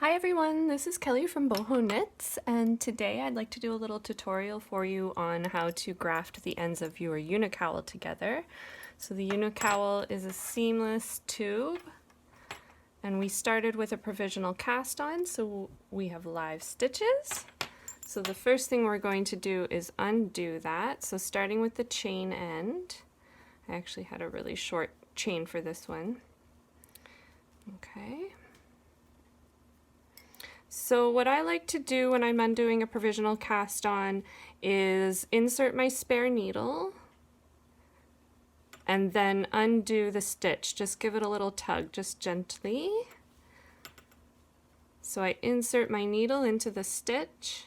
Hi everyone, this is Kelly from Boho Knits, and today I'd like to do a little tutorial for you on how to graft the ends of your Unicowl together. So the Unicowl is a seamless tube, and we started with a provisional cast on, so we have live stitches. So the first thing we're going to do is undo that. So starting with the chain end, I actually had a really short chain for this one. Okay. So what I like to do when I'm undoing a provisional cast on is insert my spare needle and then undo the stitch. Just give it a little tug, just gently. So I insert my needle into the stitch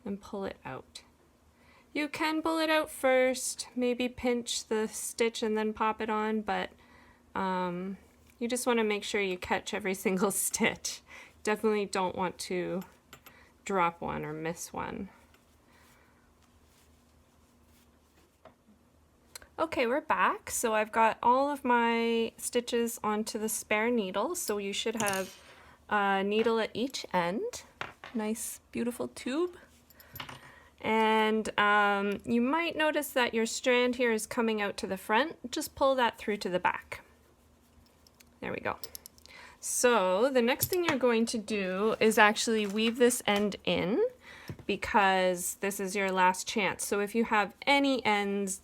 and pull it out. You can pull it out first, maybe pinch the stitch and then pop it on, but you just want to make sure you catch every single stitch. Definitely don't want to drop one or miss one. Okay, we're back. So I've got all of my stitches onto the spare needle. So you should have a needle at each end. Nice, beautiful tube. And you might notice that your strand here is coming out to the front. Just pull that through to the back. There we go. So the next thing you're going to do is actually weave this end in, because this is your last chance. So if you have any ends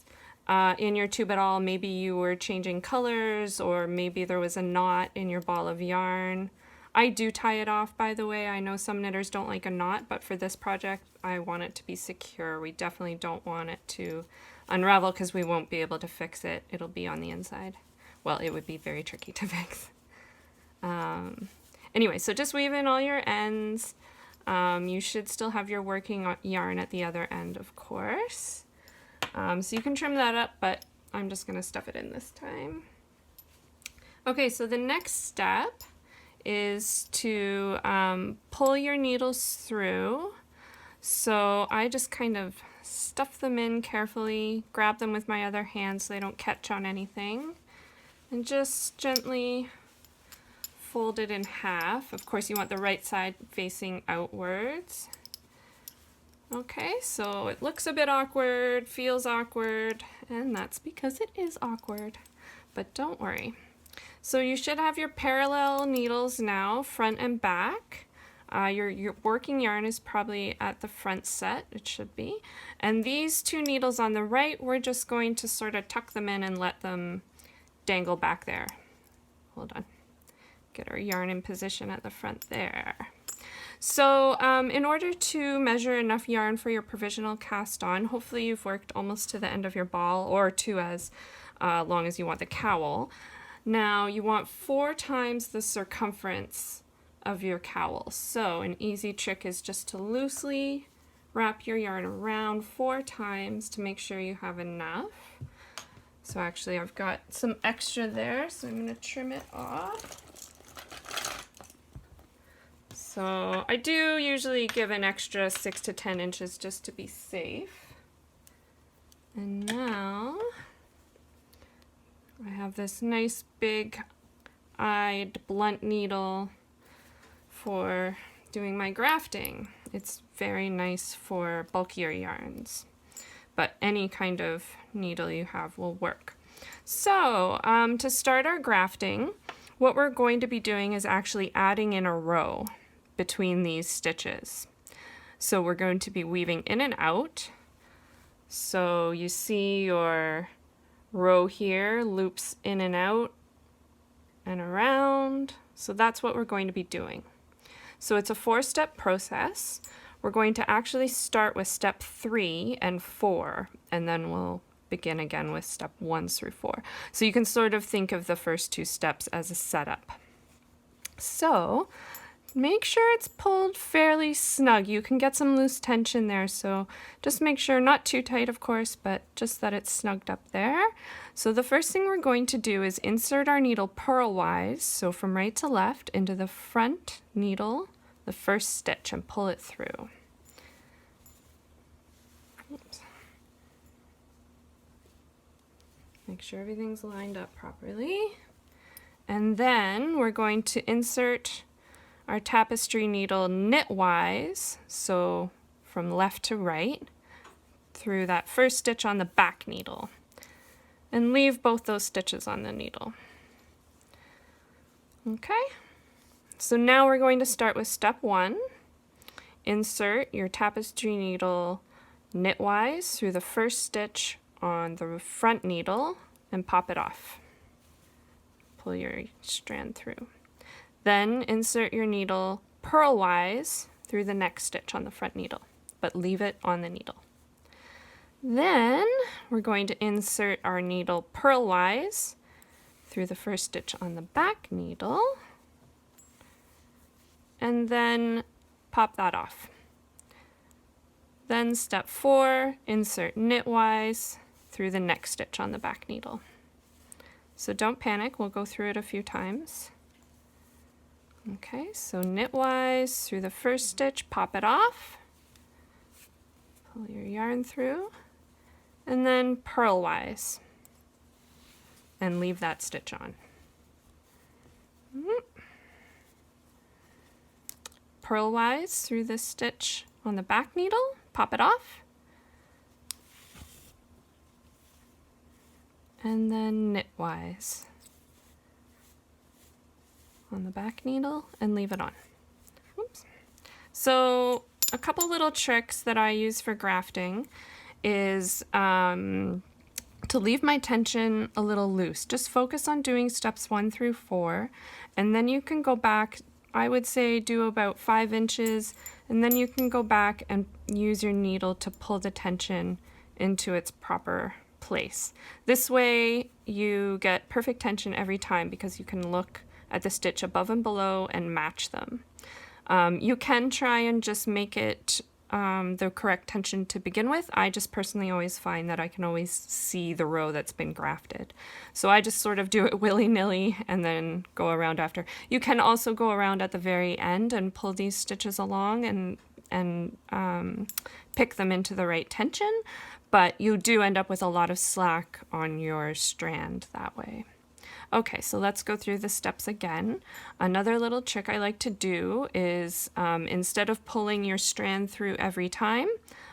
in your tube at all, maybe you were changing colors, or maybe there was a knot in your ball of yarn. I do tie it off, by the way. I know some knitters don't like a knot, but for this project I want it to be secure. We definitely don't want it to unravel because we won't be able to fix it. It'll be on the inside. Well, it would be very tricky to fix. Anyway, so just weave in all your ends. You should still have your working yarn at the other end, of course. So you can trim that up, but I'm just going to stuff it in this time. Okay, so the next step is to pull your needles through. So I just kind of stuff them in carefully, grab them with my other hand so they don't catch on anything, and just gently fold it in half. Of course, you want the right side facing outwards. Okay, so it looks a bit awkward, feels awkward, and that's because it is awkward, but don't worry. So you should have your parallel needles now, front and back. Your working yarn is probably at the front set, it should be. And these two needles on the right, we're just going to sort of tuck them in and let them dangle back there. Hold on. Get our yarn in position at the front there. So in order to measure enough yarn for your provisional cast on, hopefully you've worked almost to the end of your ball, or to as long as you want the cowl. Now you want 4 times the circumference of your cowl. So an easy trick is just to loosely wrap your yarn around 4 times to make sure you have enough. So actually I've got some extra there, so I'm going to trim it off. So I do usually give an extra 6 to 10 inches just to be safe. And now I have this nice big-eyed blunt needle for doing my grafting. It's very nice for bulkier yarns, but any kind of needle you have will work. So to start our grafting, what we're going to be doing is actually adding in a row between these stitches. So we're going to be weaving in and out. So you see your row here loops in and out and around. So that's what we're going to be doing. So it's a 4-step process. We're going to actually start with step 3 and 4, and then we'll begin again with step 1 through 4. So you can sort of think of the first 2 steps as a setup. So make sure it's pulled fairly snug. You can get some loose tension there, so just make sure, not too tight of course, but just that it's snugged up there. So the first thing we're going to do is insert our needle purlwise, so from right to left, into the front needle, the first stitch, and pull it through. Oops. Make sure everything's lined up properly. And then we're going to insert our tapestry needle knitwise, so from left to right, through that first stitch on the back needle, and leave both those stitches on the needle. Okay, so now we're going to start with step 1. Insert your tapestry needle knitwise through the first stitch on the front needle and pop it off. Pull your strand through. Then insert your needle purlwise through the next stitch on the front needle, but leave it on the needle. Then we're going to insert our needle purlwise through the first stitch on the back needle, and then pop that off. Then step 4, insert knitwise through the next stitch on the back needle. So don't panic, we'll go through it a few times. Okay, so knitwise through the first stitch, pop it off, pull your yarn through, and then purlwise, and leave that stitch on. Purlwise through this stitch on the back needle, pop it off, and then knitwise on the back needle and leave it on. Oops. So a couple little tricks that I use for grafting is to leave my tension a little loose. Just focus on doing steps 1 through 4, and then you can go back, I would say do about 5 inches, and then you can go back and use your needle to pull the tension into its proper place. This way you get perfect tension every time because you can look at the stitch above and below and match them. You can try and just make it the correct tension to begin with. I just personally always find that I can always see the row that's been grafted. So I just sort of do it willy-nilly and then go around after. You can also go around at the very end and pull these stitches along and pick them into the right tension, but you do end up with a lot of slack on your strand that way. Okay, so let's go through the steps again. Another little trick I like to do is instead of pulling your strand through every time,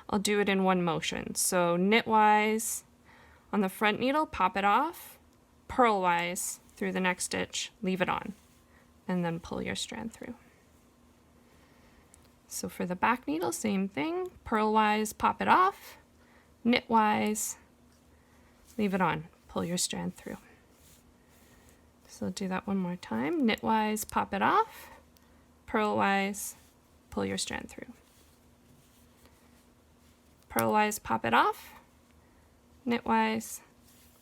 I'll do it in one motion. So knitwise on the front needle, pop it off, purlwise through the next stitch, leave it on, and then pull your strand through. So for the back needle, same thing, purlwise, pop it off, knitwise, leave it on, pull your strand through. So do that one more time. Knitwise, pop it off, purlwise, pull your strand through. Purlwise, pop it off, knitwise,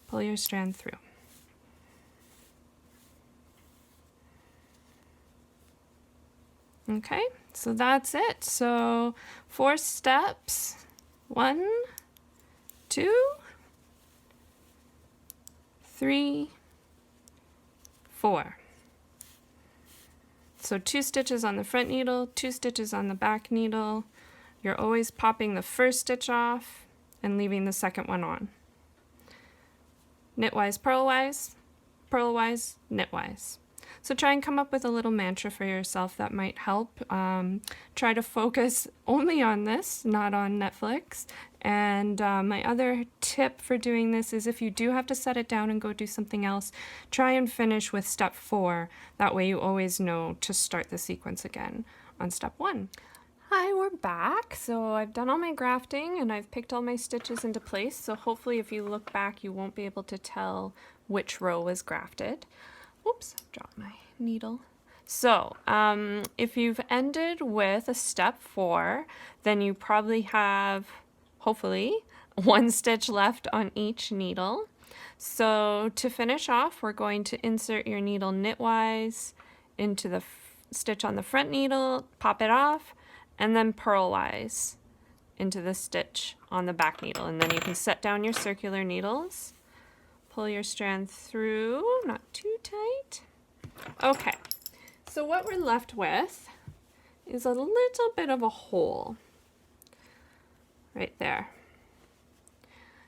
pull your strand through. Okay, so that's it. So 4 steps. 1, 2, 3, 4. So 2 stitches on the front needle, 2 stitches on the back needle. You're always popping the first stitch off and leaving the second one on. Knitwise, purlwise, purlwise, knitwise. So try and come up with a little mantra for yourself that might help. Try to focus only on this, not on Netflix. And my other tip for doing this is if you do have to set it down and go do something else, try and finish with step 4. That way you always know to start the sequence again on step 1. Hi, we're back. So I've done all my grafting and I've picked all my stitches into place. So hopefully if you look back, you won't be able to tell which row was grafted. Oops, dropped my needle. So if you've ended with a step 4, then you probably have, hopefully, 1 stitch left on each needle. So to finish off, we're going to insert your needle knitwise into the stitch on the front needle, pop it off, and then purlwise into the stitch on the back needle. And then you can set down your circular needles. Pull your strand through, not too tight. Okay, so what we're left with is a little bit of a hole right there.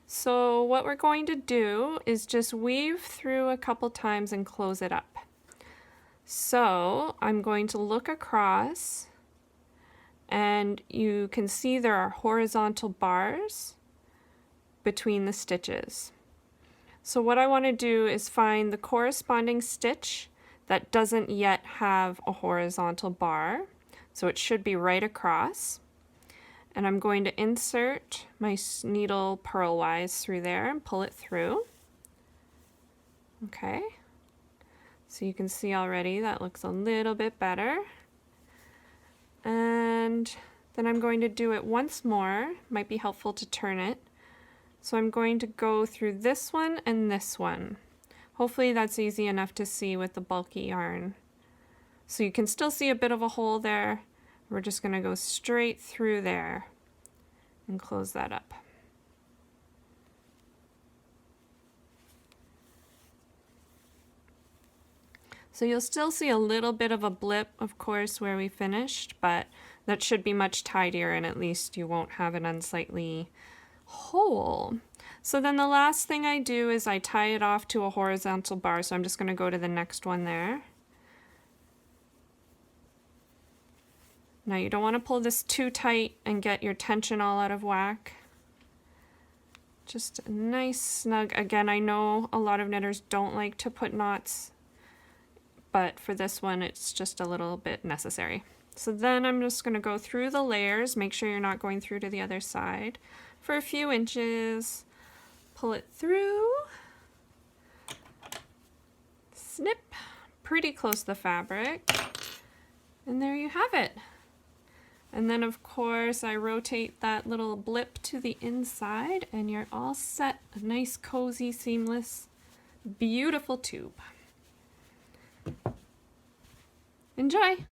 So what we're going to do is just weave through a couple times and close it up. So I'm going to look across, and you can see there are horizontal bars between the stitches. So what I want to do is find the corresponding stitch that doesn't yet have a horizontal bar. So it should be right across. And I'm going to insert my needle purlwise through there and pull it through. Okay. So you can see already that looks a little bit better. And then I'm going to do it once more. Might be helpful to turn it. So I'm going to go through this one and this one. Hopefully that's easy enough to see with the bulky yarn. So you can still see a bit of a hole there. We're just going to go straight through there and close that up. So you'll still see a little bit of a blip, of course, where we finished, but that should be much tidier, and at least you won't have an unsightly hole. So then the last thing I do is I tie it off to a horizontal bar. So I'm just going to go to the next one there. Now you don't want to pull this too tight and get your tension all out of whack. Just a nice snug. Again, I know a lot of knitters don't like to put knots, but for this one it's just a little bit necessary. So then I'm just going to go through the layers, make sure you're not going through to the other side for a few inches, pull it through, snip, pretty close to the fabric, and there you have it. And then of course I rotate that little blip to the inside and you're all set. A nice, cozy, seamless, beautiful tube. Enjoy!